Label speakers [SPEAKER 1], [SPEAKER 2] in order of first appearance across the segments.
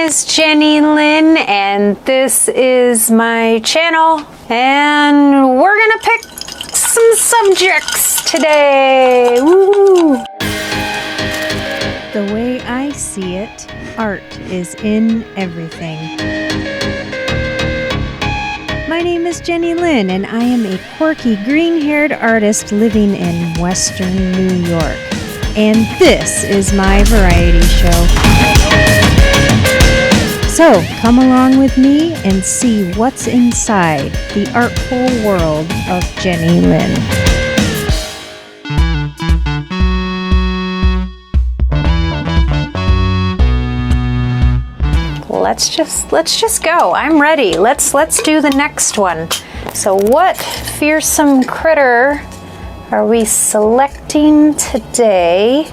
[SPEAKER 1] is Lynn, and this is my channel, and we're gonna pick some subjects today. Woo! The way I see it, art is in everything. My name is Lynn, and I am a quirky green-haired artist living in Western New York. And this is my variety show. So, come along with me and see what's inside the artful world of Lynn. Let's just go. I'm ready. Let's do the next one. So what fearsome critter are we selecting today?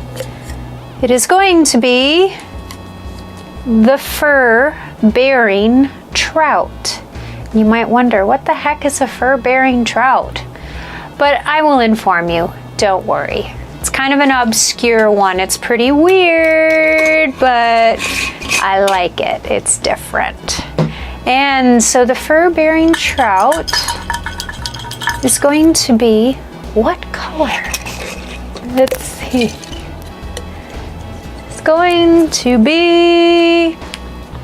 [SPEAKER 1] It is going to be the fur-bearing trout. You might wonder, what the heck is a fur-bearing trout? But I will inform you, don't worry. It's kind of an obscure one. It's pretty weird, but I like it. It's different. And so the fur-bearing trout is going to be what color? Let's see. It's going to be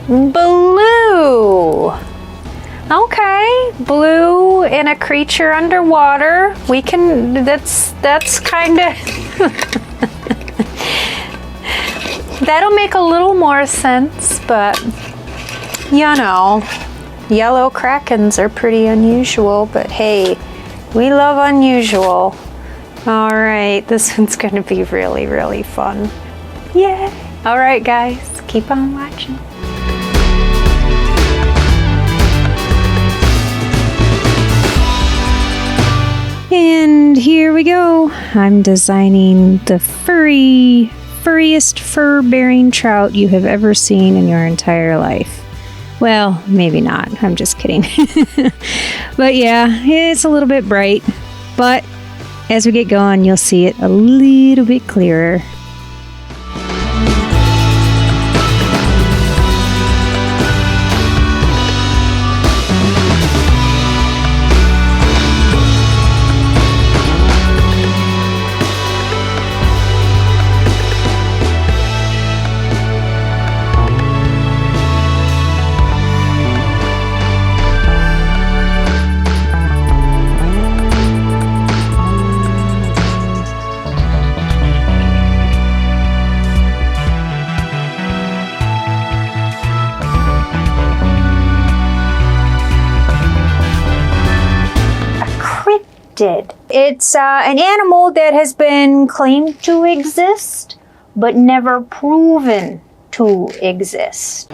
[SPEAKER 1] blue. Okay, blue and a creature underwater. We can, that's kind of, that'll make a little more sense, but you know, yellow krakens are pretty unusual, but hey, we love unusual. All right, this one's gonna be really, really fun. Yay! All right, guys, keep on watching. And here we go. I'm designing the furriest fur-bearing trout you have ever seen in your entire life. Well, maybe not. I'm just kidding. But yeah, it's a little bit bright. But as we get going, you'll see it a little bit clearer. It's an animal that has been claimed to exist, but never proven to exist.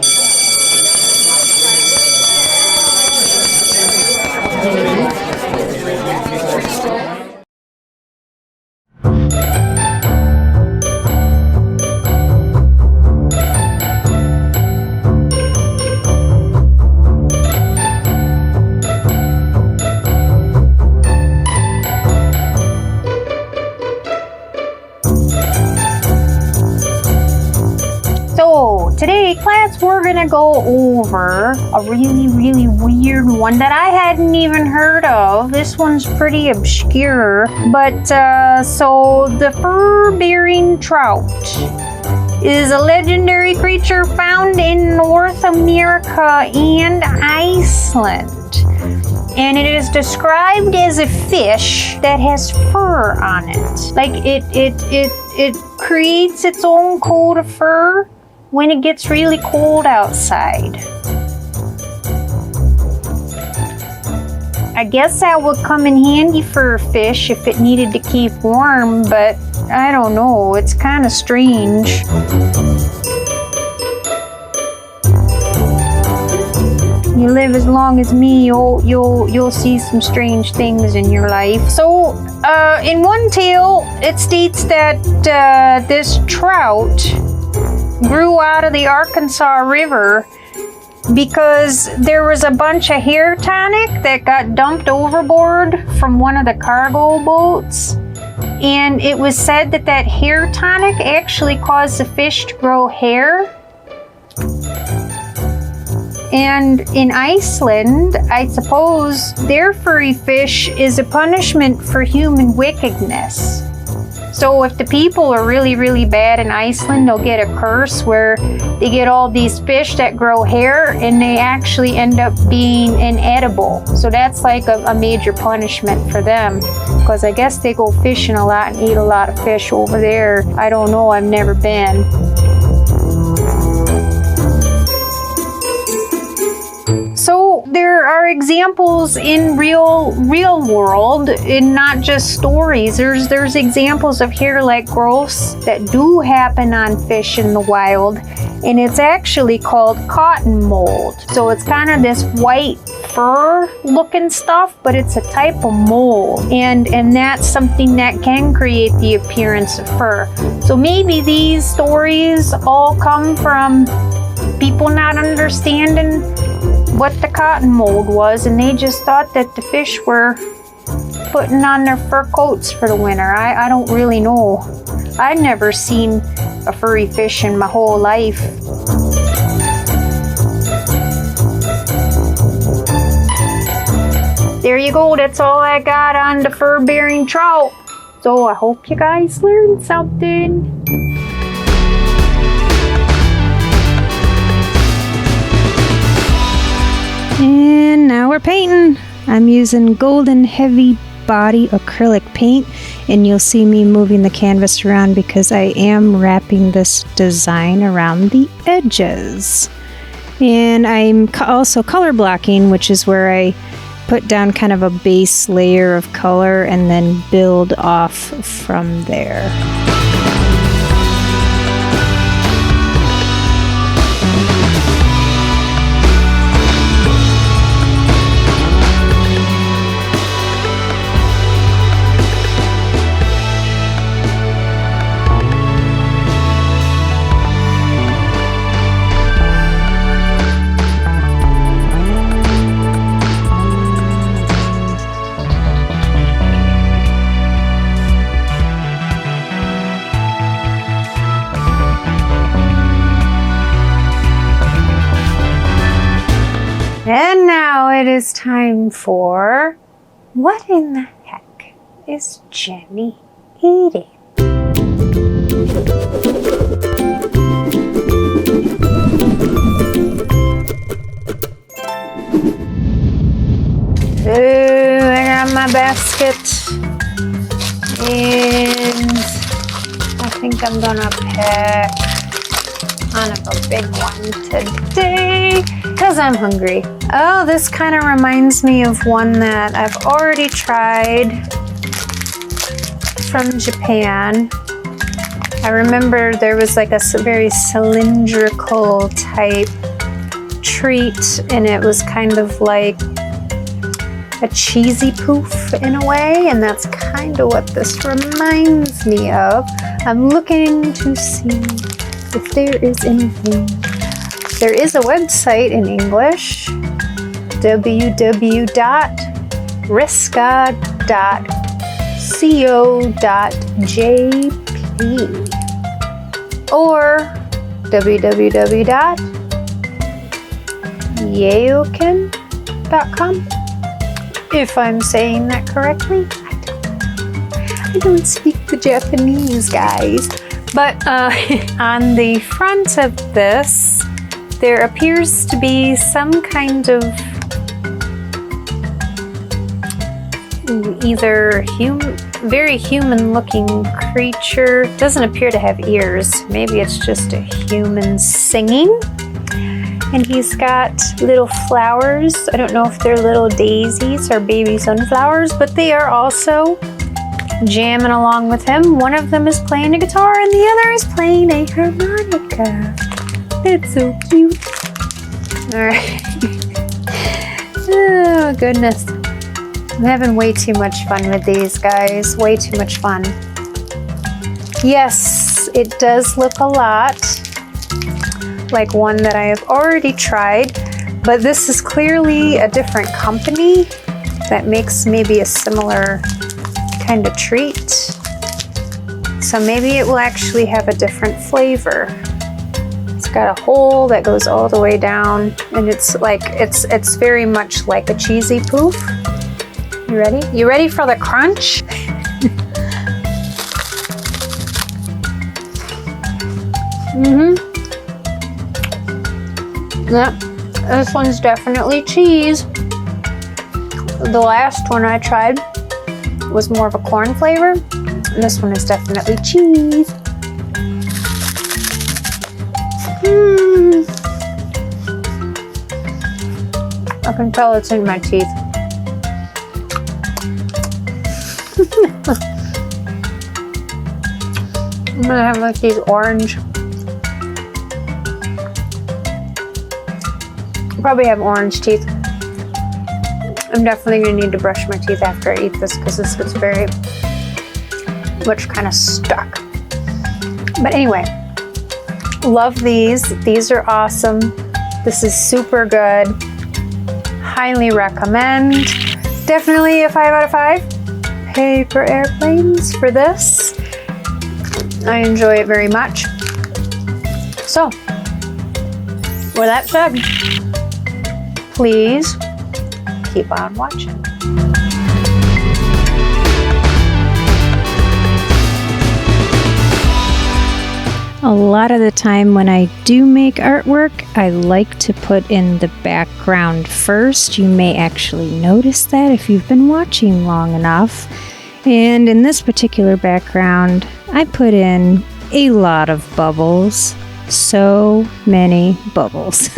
[SPEAKER 1] Today, class, we're gonna go over a really, really weird one that I hadn't even heard of. This one's pretty obscure, but so the fur-bearing trout is a legendary creature found in North America and Iceland. And it is described as a fish that has fur on it. Like it creates its own coat of fur when it gets really cold outside. I guess that would come in handy for a fish if it needed to keep warm, but I don't know, it's kind of strange. You live as long as me, you'll see some strange things in your life. So, in one tale, it states that this trout grew out of the Arkansas River because there was a bunch of hair tonic that got dumped overboard from one of the cargo boats. And it was said that that hair tonic actually caused the fish to grow hair. And in Iceland, I suppose their furry fish is a punishment for human wickedness. So if the people are really, really bad in Iceland, they'll get a curse where they get all these fish that grow hair and they actually end up being inedible. So that's like a major punishment for them, because I guess they go fishing a lot and eat a lot of fish over there. I don't know, I've never been. So there are examples in real world, and not just stories. There's examples of hair-like growths that do happen on fish in the wild, and it's actually called cotton mold. So it's kind of this white fur looking stuff, but it's a type of mold, and that's something that can create the appearance of fur. So maybe these stories all come from people not understanding what the cotton mold was, and they just thought that the fish were putting on their fur coats for the winter. I don't really know. I've never seen a furry fish in my whole life. There you go, that's all I got on the fur-bearing trout. So I hope you guys learned something. And now we're painting. I'm using golden heavy body acrylic paint, and you'll see me moving the canvas around because I am wrapping this design around the edges. And I'm also color blocking, which is where I put down kind of a base layer of color and then build off from there. And now it is time for what in the heck is Jenny eating? I got my basket, and I think I'm gonna pick kind of a big one today because I'm hungry. Oh, this kind of reminds me of one that I've already tried from Japan. I remember there was like a very cylindrical type treat, and it was kind of like a cheesy poof in a way, and that's kind of what this reminds me of. I'm looking to see if there is anything. There is a website in English, www.riska.co.jp or www.yaoken.com, if I'm saying that correctly. I don't speak the Japanese, guys. But on the front of this, there appears to be some kind of either very human-looking creature. Doesn't appear to have ears. Maybe it's just a human singing. And he's got little flowers. I don't know if they're little daisies or baby sunflowers, but they are also jamming along with him. One of them is playing a guitar and the other is playing a harmonica. It's so cute. Alright. Oh goodness. I'm having way too much fun with these guys. Way too much fun. Yes, it does look a lot like one that I have already tried, but this is clearly a different company that makes maybe a similar kind of treat. So maybe it will actually have a different flavor. It's got a hole that goes all the way down, and it's like it's very much like a cheesy poof. You ready? You ready for the crunch? Yep, this one's definitely cheese. The last one I tried was more of a corn flavor, and this one is definitely cheese. I can tell it's in my teeth. I'm gonna have like these orange. Probably have orange teeth. I'm definitely gonna need to brush my teeth after I eat this because this gets very much kind of stuck. But anyway, love these. These are awesome. This is super good. Highly recommend. Definitely a 5 out of 5. Paper airplanes for this. I enjoy it very much. So, with that said, please keep on watching.
[SPEAKER 2] A lot of the time when I do make artwork, I like to put in the background first. You may actually notice that if you've been watching long enough. And in this particular background, I put in a lot of bubbles. So many bubbles.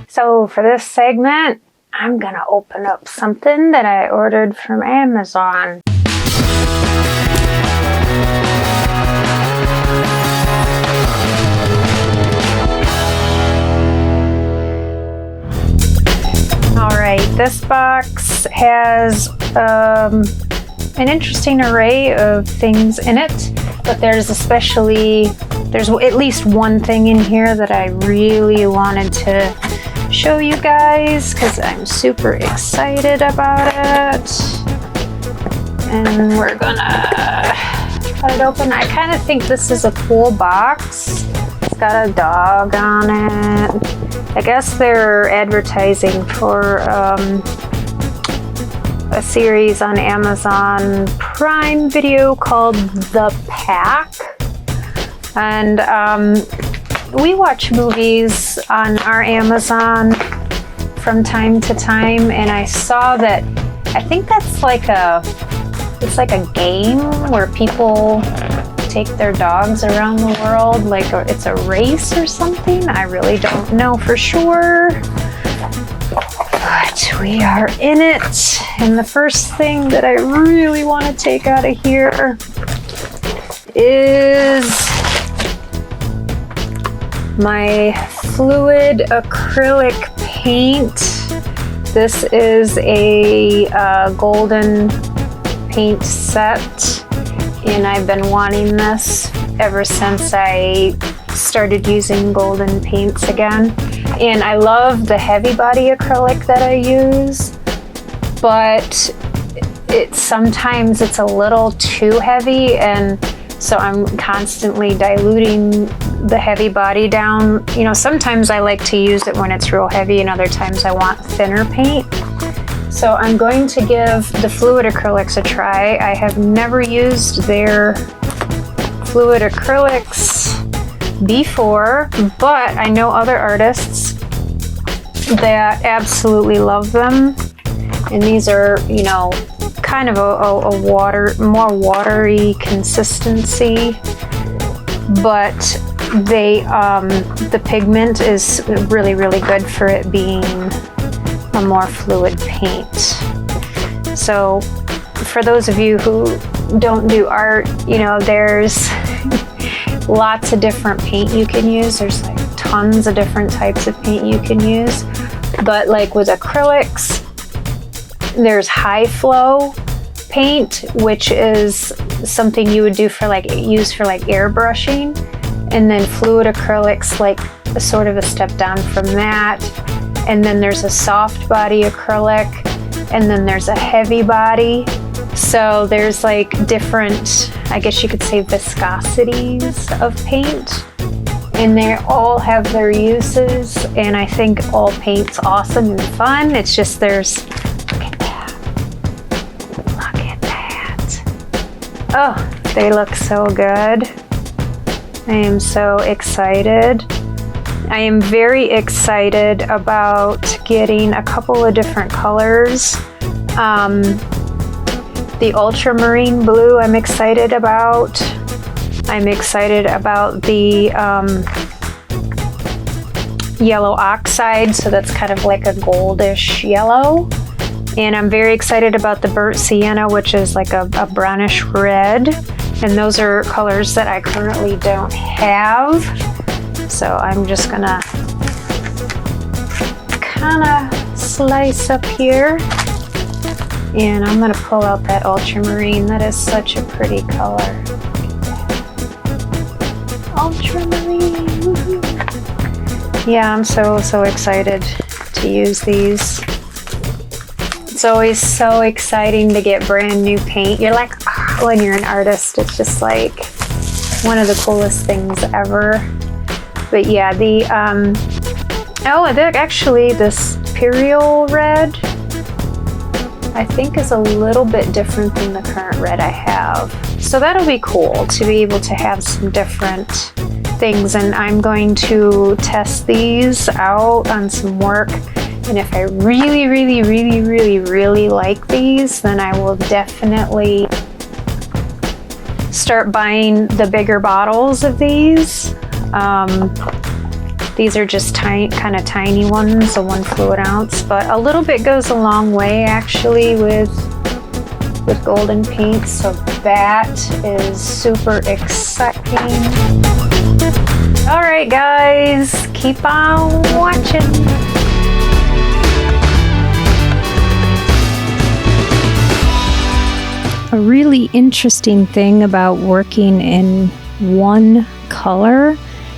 [SPEAKER 1] So for this segment, I'm gonna open up something that I ordered from Amazon. All right, this box has an interesting array of things in it, but there's at least one thing in here that I really wanted to show you guys because I'm super excited about it. And we're gonna cut it open. I kind of think this is a cool box. It's got a dog on it. I guess they're advertising for a series on Amazon Prime Video called The Pack. And we watch movies on our Amazon from time to time, and I saw that, I think that's it's like a game where people take their dogs around the world, like it's a race or something. I really don't know for sure, but we are in it. And the first thing that I really want to take out of here is my fluid acrylic paint. This is a golden paint set, and I've been wanting this ever since I started using golden paints again. And I love the heavy body acrylic that I use, but sometimes it's a little too heavy, and so I'm constantly diluting the heavy body down. You know, sometimes I like to use it when it's real heavy, and other times I want thinner paint. So I'm going to give the fluid acrylics a try. I have never used their fluid acrylics before, but I know other artists that absolutely love them. And these are, you know, kind of a more watery consistency, but the pigment is really, really good for it being a more fluid paint. So for those of you who don't do art, you know, there's lots of different paint you can use. There's like tons of different types of paint you can use. But like with acrylics, there's high flow paint, which is something you would do for use for airbrushing, and then fluid acrylics like sort of a step down from that. And then there's a soft body acrylic, and then there's a heavy body. So there's like different, I guess you could say, viscosities of paint, and they all have their uses, and I think all paint's awesome and fun. It's just there's, look at that. Oh, they look so good. I am so excited. I am very excited about getting a couple of different colors. The ultramarine blue I'm excited about. I'm excited about the yellow oxide, so that's kind of like a goldish yellow. And I'm very excited about the burnt sienna, which is like a brownish red. And those are colors that I currently don't have. So I'm just gonna kind of slice up here. And I'm gonna pull out that ultramarine. That is such a pretty color. Ultramarine. Yeah, I'm so excited to use these. It's always so exciting to get brand new paint. You're like, when you're an artist, it's just like one of the coolest things ever. But yeah, actually this Imperial red, I think, is a little bit different than the current red I have. So that'll be cool to be able to have some different things, and I'm going to test these out on some work. And if I really like these, then I will definitely start buying the bigger bottles of these. These are just kind of tiny ones, a 1 fluid ounce, but a little bit goes a long way actually with golden paint, so that is super exciting. All right, guys, keep on watching.
[SPEAKER 2] A really interesting thing about working in one color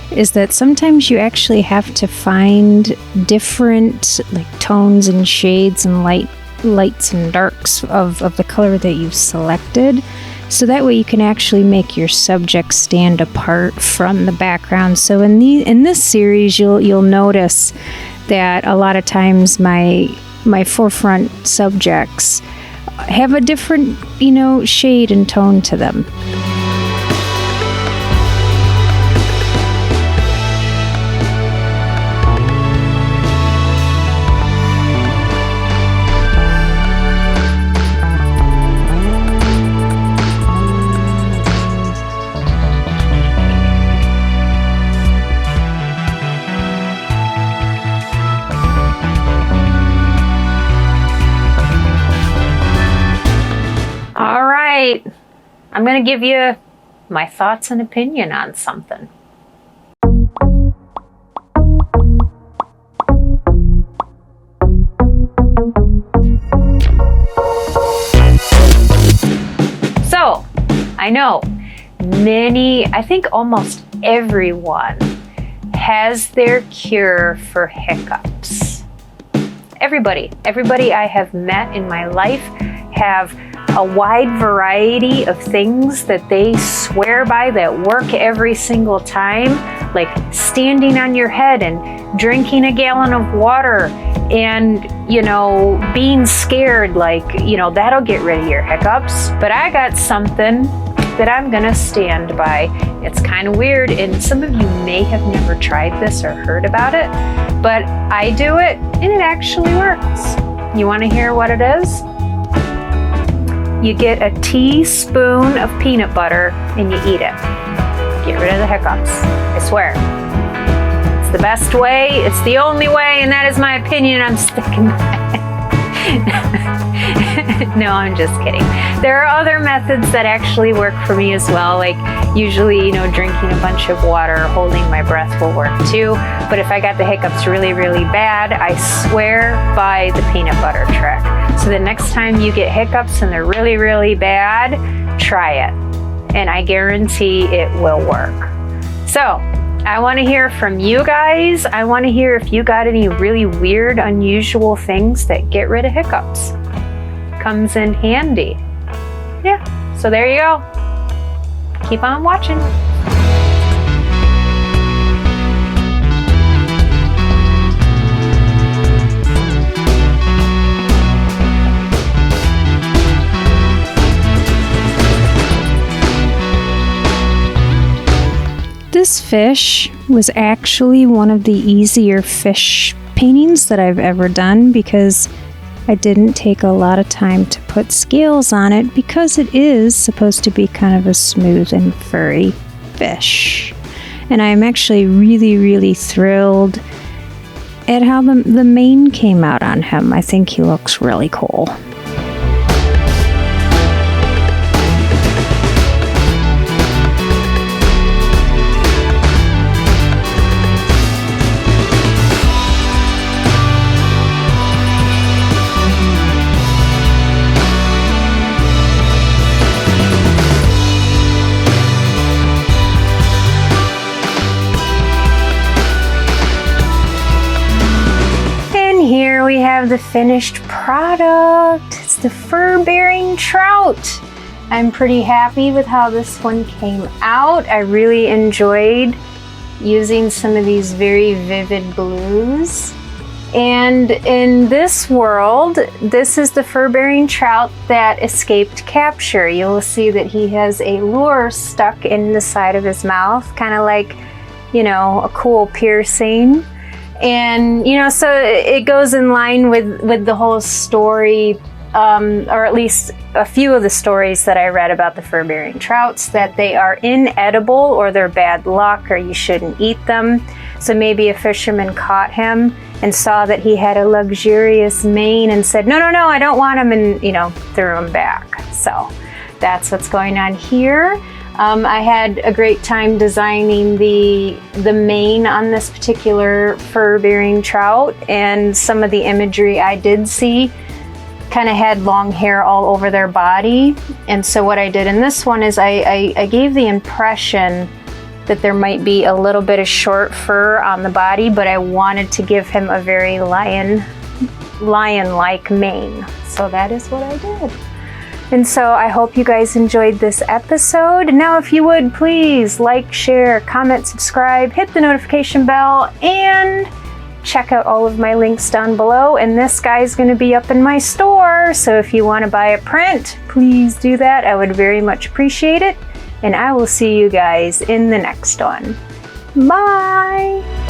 [SPEAKER 2] is that sometimes you actually have to find different like tones and shades and lights and darks of the color that you've selected, so that way you can actually make your subject stand apart from the background. So in this series, you'll notice that a lot of times my forefront subjects have a different, shade and tone to them.
[SPEAKER 1] I'm going to give you my thoughts and opinion on something. So, I know I think almost everyone has their cure for hiccups. Everybody I have met in my life have a wide variety of things that they swear by that work every single time, like standing on your head and drinking a gallon of water and, being scared, that'll get rid of your hiccups. But I got something that I'm gonna stand by. It's kind of weird, and some of you may have never tried this or heard about it, but I do it and it actually works. You wanna hear what it is? You get a teaspoon of peanut butter and you eat it. Get rid of the hiccups. I swear. It's the best way, it's the only way, and that is my opinion. I'm sticking by it. No, I'm just kidding. There are other methods that actually work for me as well. Like usually, you know, drinking a bunch of water, holding my breath will work too. But if I got the hiccups really, really bad, I swear by the peanut butter trick. So the next time you get hiccups and they're really, really bad, try it. And I guarantee it will work. So I want to hear from you guys. I want to hear if you got any really weird, unusual things that get rid of hiccups. Comes in handy. Yeah, so there you go. Keep on watching.
[SPEAKER 2] This fish was actually one of the easier fish paintings that I've ever done because I didn't take a lot of time to put scales on it because it is supposed to be kind of a smooth and furry fish. And I'm actually really, really thrilled at how the mane came out on him. I think he looks really cool.
[SPEAKER 1] Here we have the finished product. It's the fur-bearing trout. I'm pretty happy with how this one came out. I really enjoyed using some of these very vivid blues. And in this world, this is the fur-bearing trout that escaped capture. You'll see that he has a lure stuck in the side of his mouth, kind of like, you know, a cool piercing. And, you know, so it goes in line with the whole story, or at least a few of the stories that I read about the fur-bearing trouts, that they are inedible or they're bad luck or you shouldn't eat them. So maybe a fisherman caught him and saw that he had a luxurious mane and said, no, I don't want him, and, you know, threw him back. So that's what's going on here. I had a great time designing the mane on this particular fur-bearing trout, and some of the imagery I did see kind of had long hair all over their body. And so what I did in this one is I gave the impression that there might be a little bit of short fur on the body, but I wanted to give him a very lion-like mane. So that is what I did. And so I hope you guys enjoyed this episode. Now, if you would, please like, share, comment, subscribe, hit the notification bell, and check out all of my links down below. And this guy's going to be up in my store. So if you want to buy a print, please do that. I would very much appreciate it. And I will see you guys in the next one. Bye!